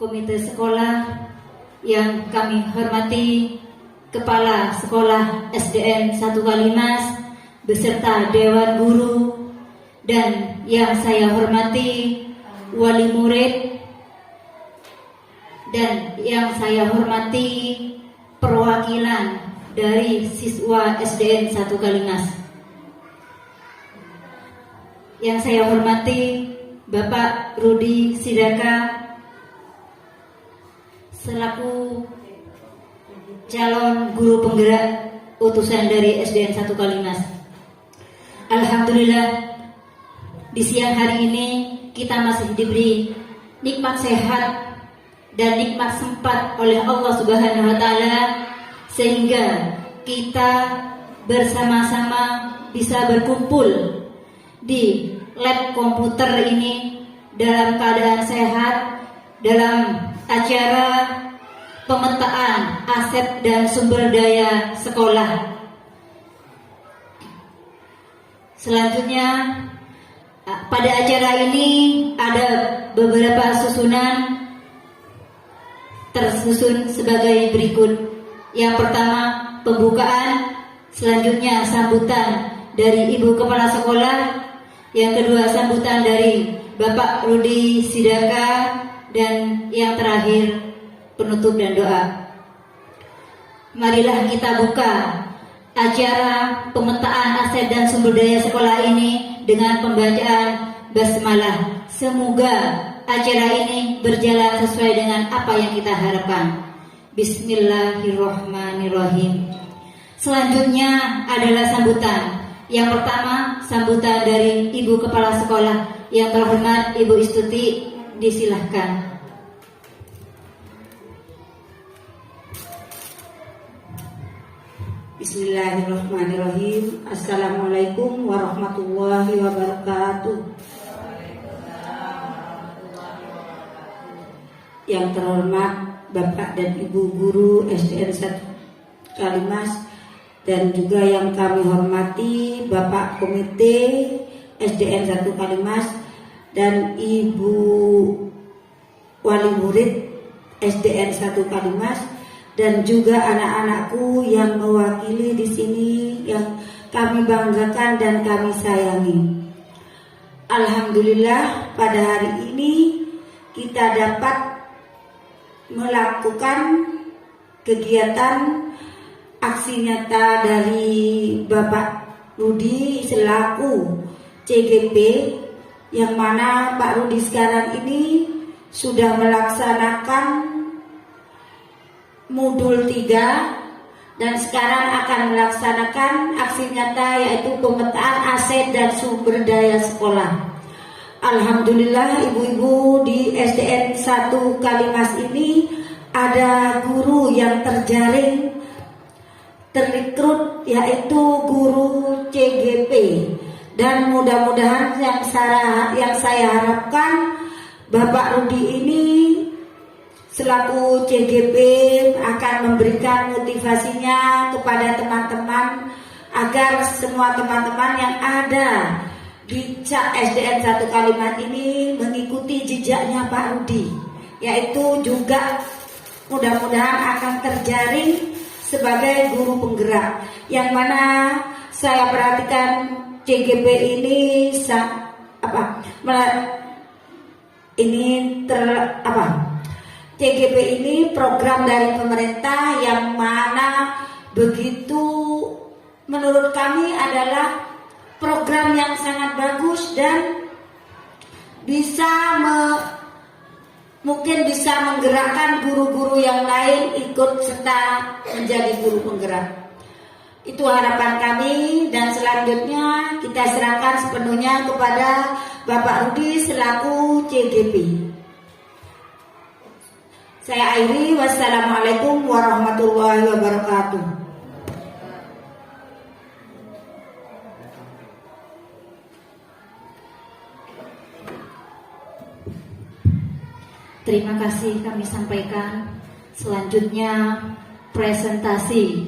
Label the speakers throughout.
Speaker 1: Komite sekolah yang kami hormati, Kepala Sekolah SDN 1 Kalimas beserta Dewan Guru, dan yang saya hormati wali murid, dan yang saya hormati perwakilan dari siswa SDN 1 Kalimas. Yang saya hormati Bapak Rudi Sidaka selaku calon guru penggerak utusan dari SDN 1 Kalimas. Alhamdulillah, di siang hari ini kita masih diberi nikmat sehat dan nikmat sempat oleh Allah Subhanahu wa Ta'ala, sehingga kita bersama-sama bisa berkumpul di lab komputer ini dalam keadaan sehat dalam acara pemetaan aset dan sumber daya sekolah. Selanjutnya, pada acara ini ada beberapa susunan tersusun sebagai berikut. Yang pertama, pembukaan, selanjutnya sambutan dari Ibu Kepala Sekolah, yang kedua sambutan dari Bapak Rudi Sidaka, dan yang terakhir penutup dan doa. Marilah kita buka acara pemetaan aset dan sumber daya sekolah ini dengan pembacaan basmalah. Semoga acara ini berjalan sesuai dengan apa yang kita harapkan. Bismillahirrahmanirrahim. Selanjutnya adalah sambutan. Yang pertama, sambutan dari Ibu Kepala Sekolah. Yang terhormat Ibu Istuti, disilahkan.
Speaker 2: Bismillahirrahmanirrahim. Assalamualaikum warahmatullahi wabarakatuh. Yang terhormat Bapak dan Ibu Guru SDN 1 Kalimas, dan juga yang kami hormati Bapak Komite SDN 1 Kalimas dan Ibu Wali Murid SDN 1 Kalimas, dan juga anak-anakku yang mewakili di sini yang kami banggakan dan kami sayangi. Alhamdulillah, pada hari ini kita dapat melakukan kegiatan aksi nyata dari Bapak Rudi selaku CGP, yang mana Pak Rudi sekarang ini sudah melaksanakan modul 3 dan sekarang akan melaksanakan aksi nyata, yaitu pemetaan aset dan sumber daya sekolah. Alhamdulillah, ibu-ibu di SDN 1 Kalimas ini ada guru yang terrekrut, yaitu guru CGP, dan mudah-mudahan yang saya harapkan Bapak Rudi ini selaku CGP akan memberikan motivasinya kepada teman-teman agar semua teman-teman yang ada di SDN 1 Kalimas ini mengikuti jejaknya Pak Rudi, yaitu juga mudah-mudahan akan terjaring sebagai guru penggerak, yang mana saya perhatikan CGP ini CGP ini program dari pemerintah yang mana begitu menurut kami adalah program yang sangat bagus dan mungkin bisa menggerakkan guru-guru yang lain ikut serta menjadi guru penggerak. Itu harapan kami, dan selanjutnya kita serahkan sepenuhnya kepada Bapak Rudi selaku CGP. Saya akhiri, wassalamualaikum warahmatullahi wabarakatuh.
Speaker 1: terima kasih kami sampaikan. Selanjutnya presentasi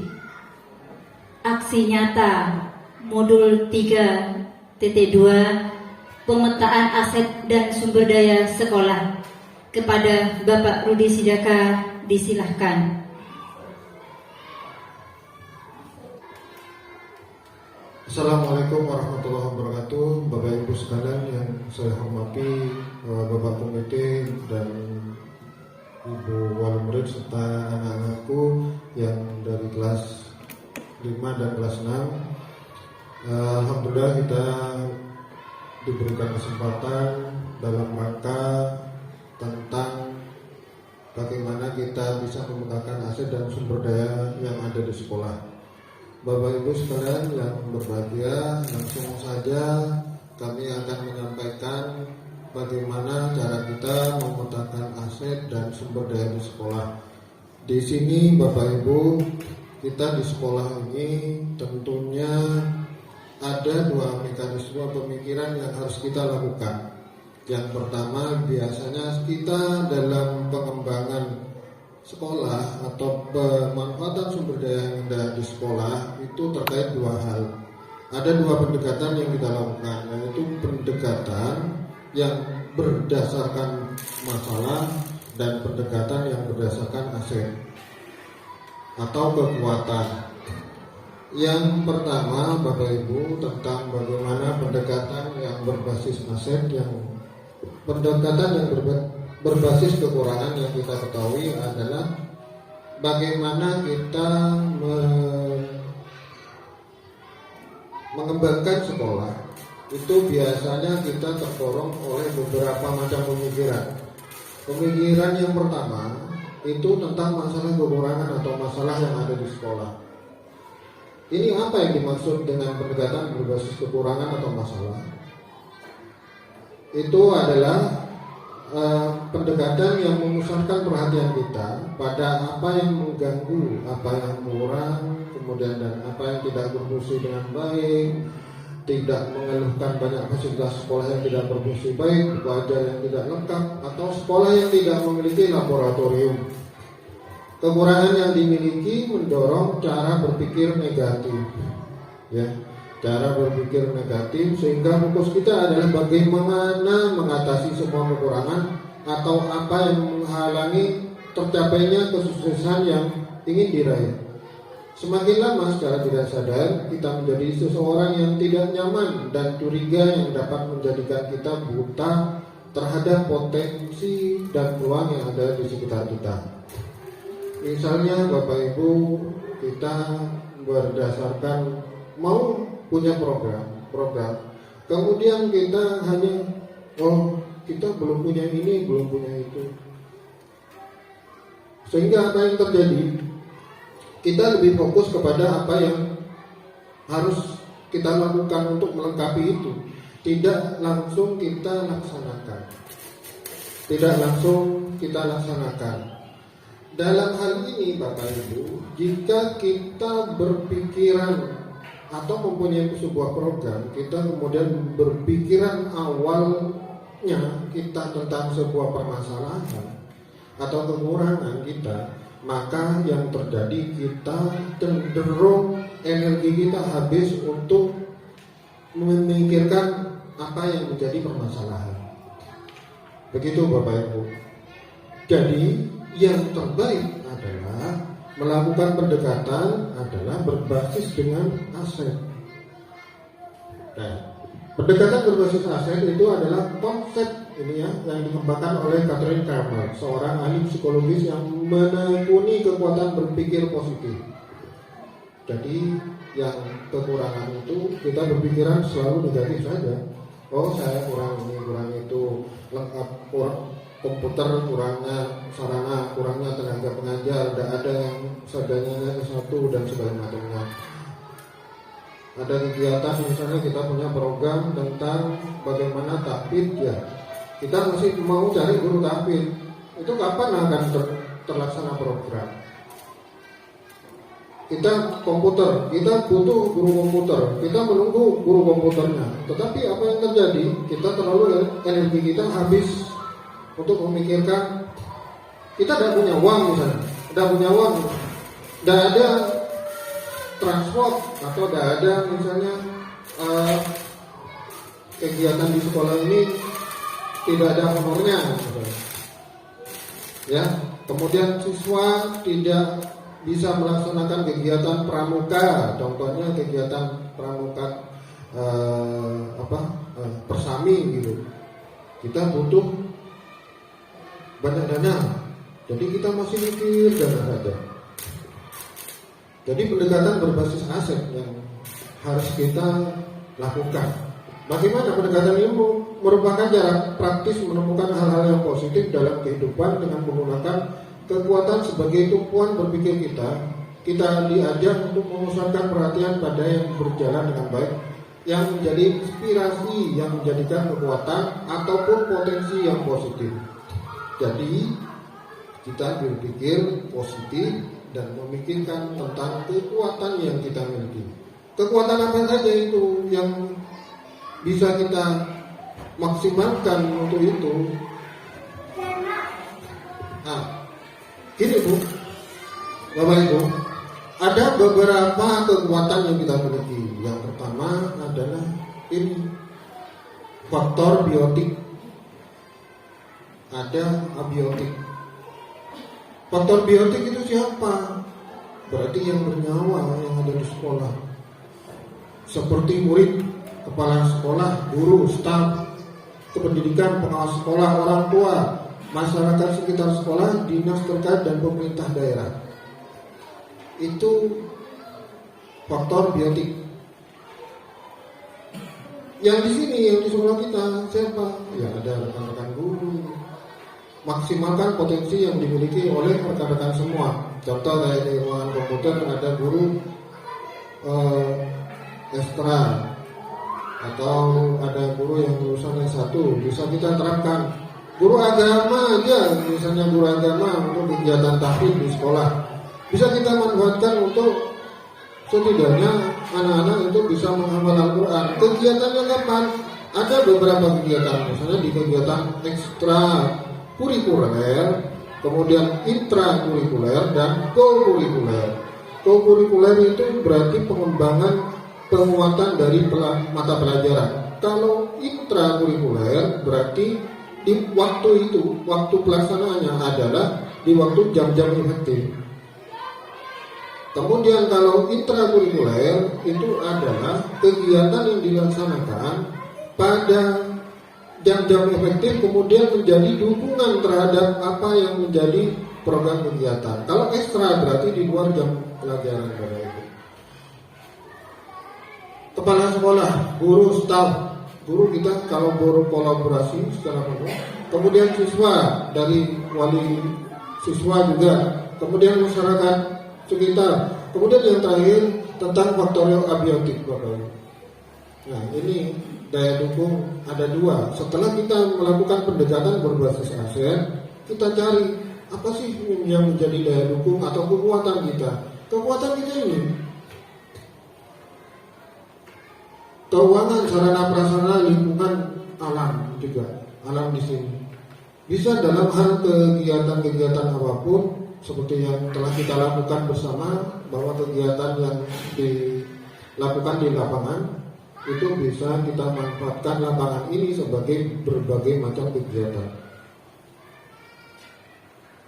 Speaker 1: aksi nyata modul 3.2 pemetaan aset dan sumber daya sekolah. Kepada Bapak Rudi Sidaka disilahkan.
Speaker 3: Assalamualaikum warahmatullahi wabarakatuh. Bapak Ibu sekalian yang saya hormati, Bapak Komite dan Ibu Wali Murid serta anak-anakku yang dari kelas 5 dan kelas 6. Alhamdulillah kita diberikan kesempatan dalam rangka tentang bagaimana kita bisa memetakan aset dan sumber daya yang ada di sekolah. Bapak Ibu sekalian yang berbahagia, langsung saja kami akan menyampaikan bagaimana cara kita memetakan aset dan sumber daya di sekolah. Di sini Bapak Ibu, kita di sekolah ini tentunya ada dua mekanisme pemikiran yang harus kita lakukan. Yang pertama, biasanya kita dalam pengembangan sekolah atau pemanfaatan sumber daya yang ada di sekolah itu terkait dua hal. Ada dua pendekatan yang kita lakukan, yaitu pendekatan yang berdasarkan masalah dan pendekatan yang berdasarkan aset atau kekuatan. Yang pertama Bapak Ibu tentang bagaimana pendekatan yang berbasis aset, yang pendekatan yang berbasis kekurangan yang kita ketahui adalah bagaimana kita mengembangkan sekolah. Itu biasanya kita terdorong oleh beberapa macam pemikiran. Pemikiran yang pertama itu tentang masalah kekurangan atau masalah yang ada di sekolah. Ini apa yang dimaksud dengan pendekatan berbasis kekurangan atau masalah? Itu adalah pendekatan yang memusatkan perhatian kita pada apa yang mengganggu, apa yang kurang, kemudian dan apa yang tidak berfungsi dengan baik, tidak mengeluhkan banyak fasilitas sekolah yang tidak berfungsi baik, belajar yang tidak lengkap, atau sekolah yang tidak memiliki laboratorium. Kekurangan yang dimiliki mendorong cara berpikir negatif, ya. Cara berpikir negatif sehingga fokus kita adalah bagaimana mengatasi semua kekurangan atau apa yang menghalangi tercapainya kesuksesan yang ingin diraih. Semakin lama secara tidak sadar kita menjadi seseorang yang tidak nyaman dan curiga yang dapat menjadikan kita buta terhadap potensi dan peluang yang ada di sekitar kita. Misalnya Bapak Ibu, kita berdasarkan mau punya program, kemudian kita hanya kita belum punya ini, belum punya itu, sehingga apa yang terjadi, kita lebih fokus kepada apa yang harus kita lakukan untuk melengkapi itu, tidak langsung kita laksanakan. Dalam hal ini Bapak Ibu, jika kita berpikiran atau mempunyai sebuah program, kita kemudian berpikiran awalnya kita tentang sebuah permasalahan atau kekurangan kita, maka yang terjadi kita cenderung energi kita habis untuk memikirkan apa yang menjadi permasalahan. Begitu Bapak Ibu. Jadi yang terbaik adalah melakukan pendekatan adalah berbasis dengan aset. Nah, pendekatan berbasis aset itu adalah konsep ini ya yang dikembangkan oleh Catherine Kramer, seorang ahli psikologis yang menekuni kekuatan berpikir positif. Jadi yang kekurangan itu kita berpikiran selalu negatif saja. Oh saya kurang ini, kurang itu, lengkap, kurang komputer, kurangnya sarana, kurangnya tenaga pengajar, tidak ada yang seadanya S1 dan segala macamnya. Ada kegiatan misalnya kita punya program tentang bagaimana tahfidz ya, kita masih mau cari guru tahfidz, itu kapan akan terlaksana program? Kita komputer, kita butuh guru komputer, kita menunggu guru komputernya, tetapi apa yang terjadi? Kita terlalu energi kita habis untuk memikirkan kita tidak punya uang misalnya, tidak punya uang, tidak ada transport atau tidak ada misalnya kegiatan di sekolah ini tidak ada honornya, misalnya. Ya, kemudian siswa tidak bisa melaksanakan kegiatan pramuka, contohnya kegiatan pramuka persami gitu. Kita butuh banyak dana, jadi kita masih mikir dana saja. Jadi pendekatan berbasis aset yang harus kita lakukan. Bagaimana pendekatan ini merupakan cara praktis menemukan hal-hal yang positif dalam kehidupan dengan menggunakan kekuatan sebagai tumpuan berpikir kita. Kita diajak untuk memusatkan perhatian pada yang berjalan dengan baik, yang menjadi inspirasi, yang menjadikan kekuatan ataupun potensi yang positif. Jadi kita berpikir positif dan memikirkan tentang kekuatan yang kita miliki. Kekuatan apa saja itu yang bisa kita maksimalkan untuk itu? Gini Bu, Bapak Ibu, ada beberapa kekuatan yang kita miliki. Yang pertama adalah ini, faktor biotik. Ada abiotik. Faktor biotik itu siapa? Berarti yang bernyawa yang ada di sekolah, seperti murid, kepala sekolah, guru, staf kependidikan, pengawas sekolah, orang tua, masyarakat sekitar sekolah, dinas terkait dan pemerintah daerah. Itu faktor biotik. Yang di sini, yang di sekolah kita siapa? Ya ada rekan-rekan guru. Maksimalkan potensi yang dimiliki oleh rekan-rekan semua. Contoh kayak di ruangan komputer ada guru ekstra atau ada guru yang lulusan S1, bisa kita terapkan. Guru agama aja, misalnya guru agama untuk kegiatan tahfidz di sekolah, bisa kita manfaatkan untuk setidaknya anak-anak itu bisa menghafal Al-Quran. Kegiatannya kapan? Ada beberapa kegiatan, misalnya di kegiatan ekstra kurikuler, kemudian intrakurikuler dan co-kurikuler. Co-kurikuler itu berarti pengembangan penguatan dari mata pelajaran. Kalau intrakurikuler berarti di waktu itu, waktu pelaksanaannya adalah di waktu jam-jam efektif. Kemudian kalau intrakurikuler itu adalah kegiatan yang dilaksanakan pada jam-jam efektif, kemudian menjadi dukungan terhadap apa yang menjadi program kegiatan. Kalau ekstra berarti di luar jam pelajaran pada itu. Kepala sekolah, guru, staf, guru kita kalau berkolaborasi secara penuh. Kemudian siswa, dari wali siswa juga. Kemudian masyarakat sekitar. Kemudian yang terakhir tentang faktor abiotik, Bapak Ibu. Nah ini daya dukung ada dua. Setelah kita melakukan pendekatan berbasis aset, kita cari apa sih yang menjadi daya dukung atau kekuatan kita. Kekuatan kita ini keuangan, sarana prasarana, lingkungan, alam juga, alam di sini. Bisa dalam hal kegiatan-kegiatan apapun seperti yang telah kita lakukan bersama, bahwa kegiatan yang dilakukan di lapangan itu bisa kita manfaatkan lapangan ini sebagai berbagai macam kegiatan.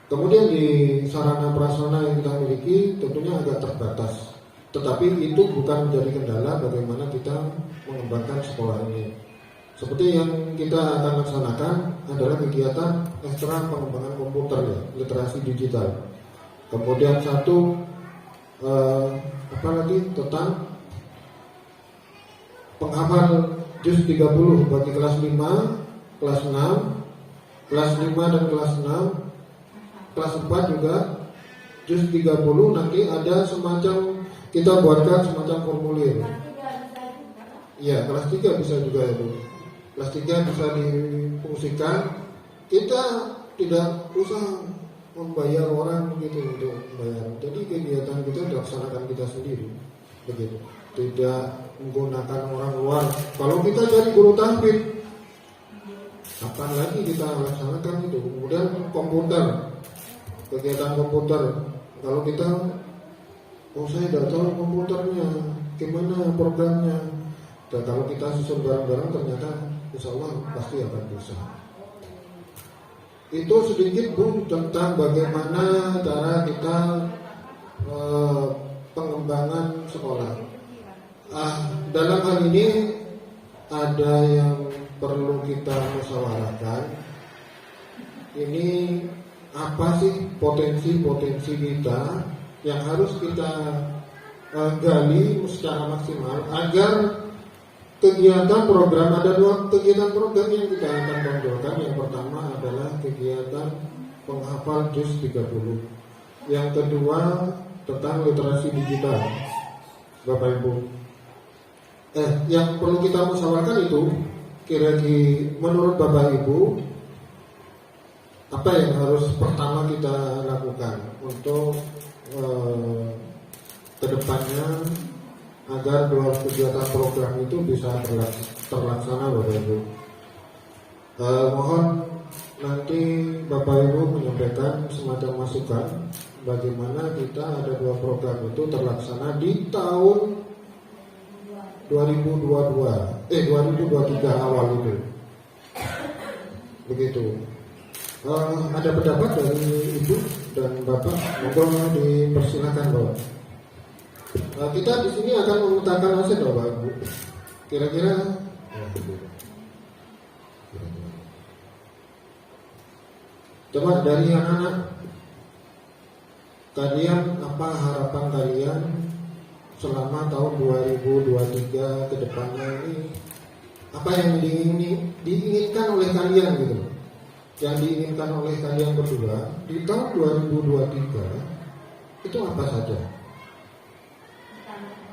Speaker 3: Kemudian di sarana prasarana yang kita miliki tentunya agak terbatas, tetapi itu bukan menjadi kendala bagaimana kita mengembangkan sekolah ini. Seperti yang kita akan laksanakan adalah kegiatan ekstra pengembangan komputer ya, literasi digital. Kemudian satu tentang penghafal juz 30 bagi kelas 5, kelas 6, kelas 5 dan kelas 6, kelas 4 juga juz 30. Nanti ada semacam, kita buatkan semacam formulir. Iya, kelas 3 bisa juga ya Bu. Kelas 3 bisa difungsikan. Kita tidak usah membayar orang begitu untuk membayar. Jadi kegiatan kita dilaksanakan kita sendiri, begitu. Tidak menggunakan orang luar. Kalau kita cari guru tahfidz, kapan lagi kita laksanakan itu? Kemudian komputer, kegiatan komputer. Kalau kita, oh saya tidak tahu komputernya, gimana programnya. Dan kalau kita susun bareng-bareng ternyata insya Allah pasti akan bisa. Itu sedikit Bu tentang bagaimana cara kita pengembangan sekolah. Dalam hal ini ada yang perlu kita musyawarahkan. Ini apa sih potensi-potensi kita yang harus kita gali secara maksimal agar kegiatan program, ada dua kegiatan program yang kita akan tonjolkan. Yang pertama adalah kegiatan penghafal juz 30. Yang kedua tentang literasi digital. Bapak Ibu, yang perlu kita musyawarahkan itu kira-kira menurut Bapak Ibu apa yang harus pertama kita lakukan untuk kedepannya agar dua kegiatan program itu bisa terlaksana Bapak Ibu. Mohon nanti Bapak Ibu menyampaikan semacam masukan bagaimana kita ada dua program itu terlaksana di tahun 2023 awal itu. Begitu. Ada pendapat dari Ibu dan Bapak, monggo dipersilakan Bapak. Kita di sini akan memutarkan hasil Bapak Ibu. Kira-kira coba dari anak-anak, kalian apa harapan kalian selama tahun 2023 ke depannya ini? Apa yang diinginkan oleh kalian gitu? Yang diinginkan oleh kalian berdua di tahun 2023 itu apa saja?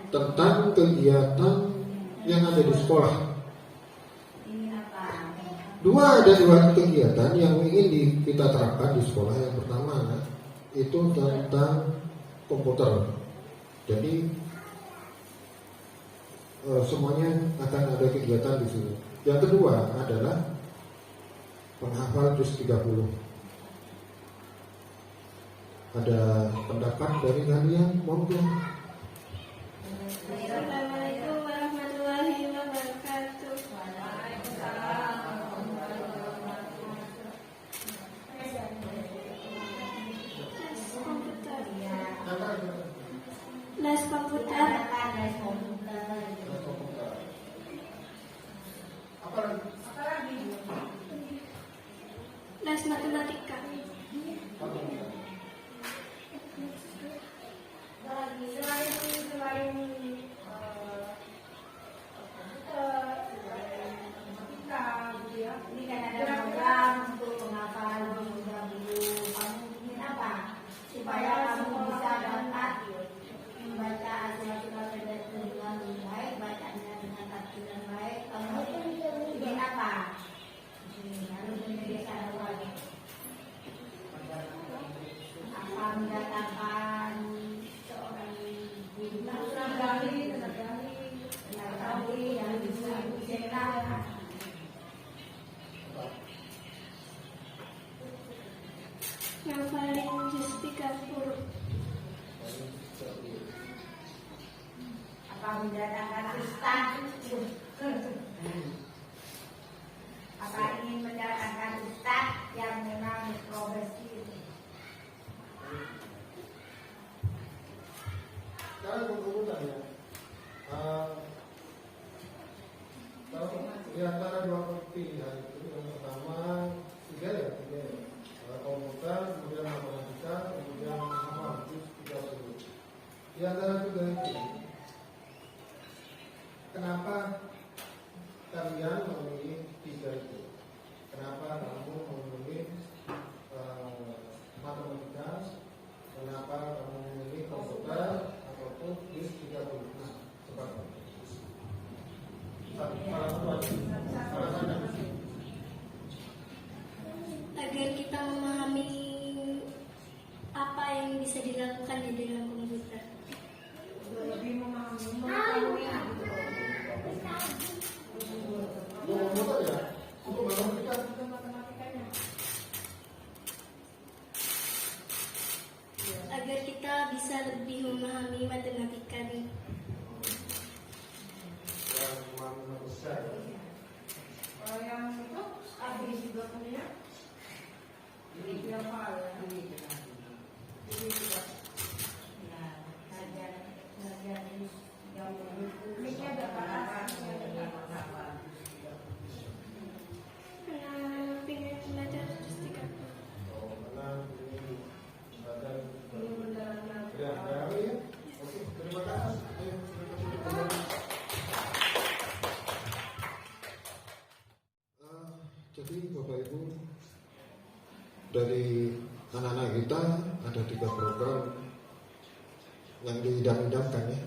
Speaker 3: Tentang kegiatan yang ada di sekolah. Ada dua kegiatan yang ingin kita terapkan di sekolah. Yang pertama itu tentang komputer. Jadi semuanya akan ada kegiatan di sini. Yang kedua adalah penghafal juz 30. Ada pendapat dari kalian? Monggo.
Speaker 4: Assalamualaikum warahmatullahi wabarakatuh. Les komputer. Les matematika.
Speaker 2: Ini kan ada program untuk penghafalan program dulu. Kamu ingin apa? Supaya kamu bisa dapat membaca surat-surat dengan baik, bacanya dengan tartil yang baik. Kamu ingin apa? Harus menyediakan uang. Apa mendatangkan seorang guru yang bisa dicetak.
Speaker 4: Yang paling juz 30.
Speaker 2: Apa mendatangkan ustaz? Apa ingin mendatangkan ustaz yang memang progresif?
Speaker 3: Sekarang komputer ya. Kalau di antara dua pilihan itu yang pertama tiga ya. Komputer, kemudian matematika, kemudian apa? Juz 30. Di antara tiga itu, kenapa kalian memilih tiga itu? Kenapa kamu memilih matematika? Kenapa kamu memilih komputer ataupun juz 30? Nah, seperti itu.
Speaker 4: Agar kita memahami apa yang bisa dilakukan di dalam komputer.
Speaker 2: Lebih memahami
Speaker 3: Komputer ya, untuk matematika.
Speaker 4: pengen belajar artistik apa?
Speaker 3: Jadi Bapak Ibu, dari anak-anak kita ada 3 program yang diidam-idamkan ya.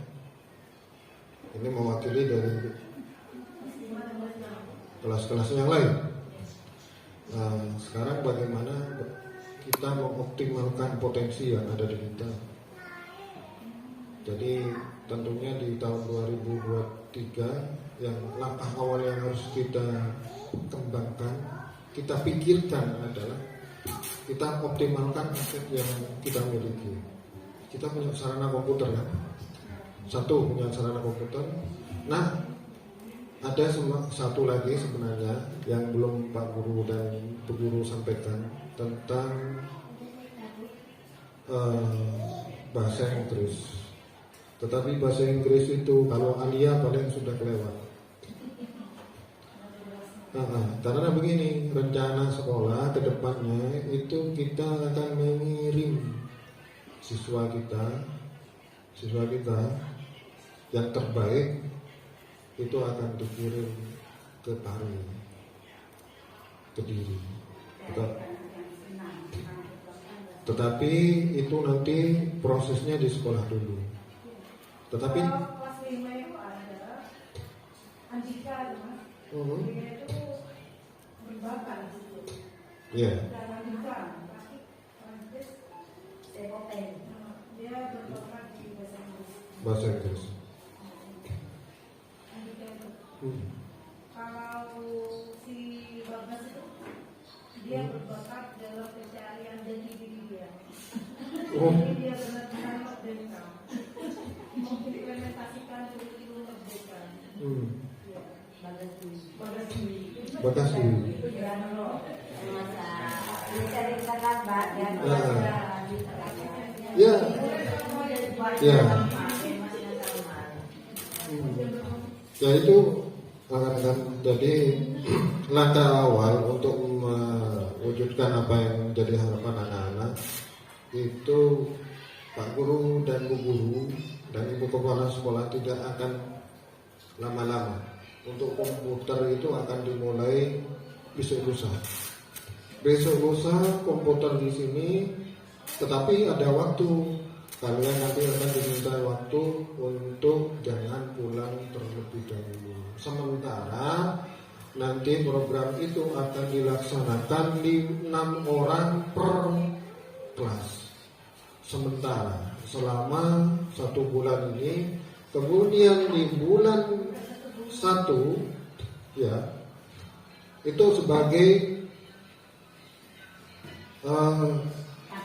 Speaker 3: Ini mewakili dari kelas-kelas yang lain. Nah, sekarang bagaimana kita mengoptimalkan potensi yang ada di kita. Jadi tentunya di tahun 2023 yang langkah awal yang harus kita kembangkan, kita pikirkan adalah kita optimalkan aset yang kita miliki. Kita punya sarana komputer ya. Satu, punya sarana komputer. Nah, ada satu lagi sebenarnya yang belum Pak Guru dan Bu Guru sampaikan tentang bahasa Inggris. Tetapi bahasa Inggris itu kalau Alia paling sudah kelewat. Karena begini, rencana sekolah ke depannya itu kita akan mengirim siswa kita yang terbaik itu akan dikirim ke Pari, Kediri. Tetapi itu nanti prosesnya di sekolah dulu. Tetapi
Speaker 5: kelas 5 itu ada Andika, Mas. Dia itu berbakat di situ.
Speaker 3: Iya.
Speaker 5: Dan Andika, pasti Prancis, Sekoten. Dia berbakat di bahasa Inggris.
Speaker 3: Bahasa Inggris.
Speaker 5: Andika itu. Kalau si Bagas itu, dia berbakat dalam pencarian jati diri dia. Jadi dia benar-benar merdeka. Mengimplementasikan kurikulum merdeka. Ya, Bagas
Speaker 3: Dwi. Ya. Ya. Ya itu akan jadi langkah awal untuk mewujudkan apa yang menjadi harapan anak-anak itu Pak Guru dan Bu Guru dan Ibu Kepala Sekolah tidak akan lama-lama. Untuk komputer itu akan dimulai besok lusa. Besok lusa komputer di sini, tetapi ada waktu. Kalian nanti akan diminta waktu untuk jangan pulang terlebih dahulu. Sementara nanti program itu akan dilaksanakan di 6 orang per kelas. Sementara selama 1 bulan ini, kemudian di bulan 1 ya itu sebagai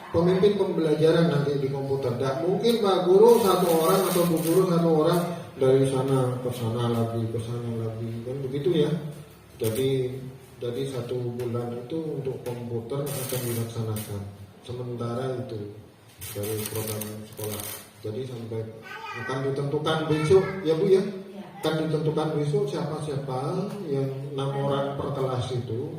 Speaker 3: pemimpin pembelajaran nanti di komputer. Tidak mungkin Pak Guru 1 orang atau Bu Guru 1 orang dari sana ke sana lagi kan begitu ya. Jadi 1 bulan itu untuk komputer akan dilaksanakan. Sementara itu dari program sekolah. Jadi sampai akan ditentukan besok ya Bu ya. Akan ditentukan besok siapa-siapa yang 6 orang per kelas itu.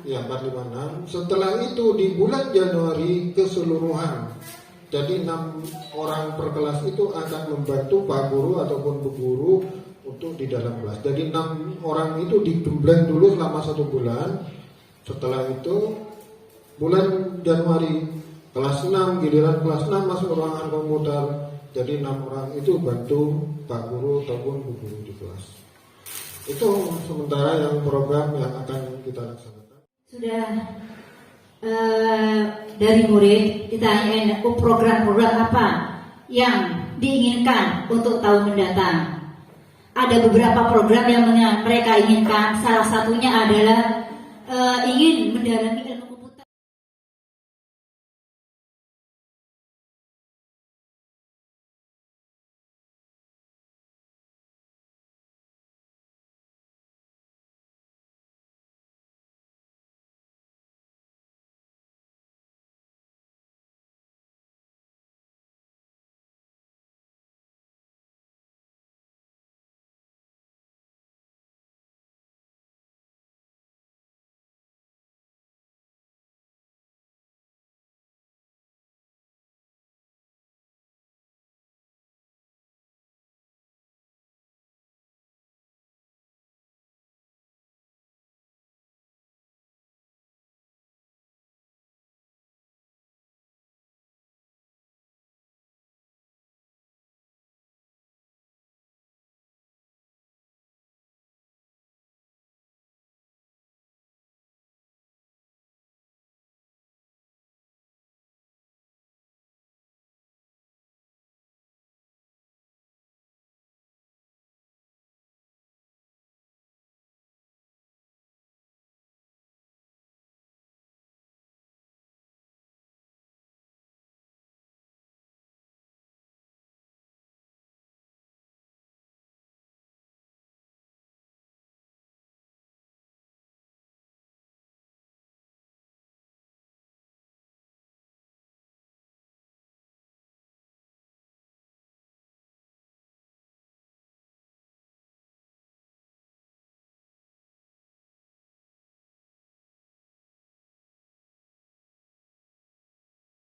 Speaker 3: Ya 456. Setelah itu di bulan Januari keseluruhan. Jadi 6 orang per kelas itu akan membantu Pak Guru ataupun Bu Guru untuk di dalam kelas. Jadi 6 orang itu digembleng dulu selama 1 bulan. Setelah itu bulan Januari kelas 6, giliran kelas 6 masuk ruangan komputer. Jadi 6 orang itu bantu Pak Guru ataupun Bu Guru di kelas. Itu sementara yang program yang akan kita laksanakan.
Speaker 1: Sudah dari murid ditanyain program-program apa yang diinginkan untuk tahun mendatang. Ada beberapa program yang mereka inginkan. Salah satunya adalah ingin mendalami ilmu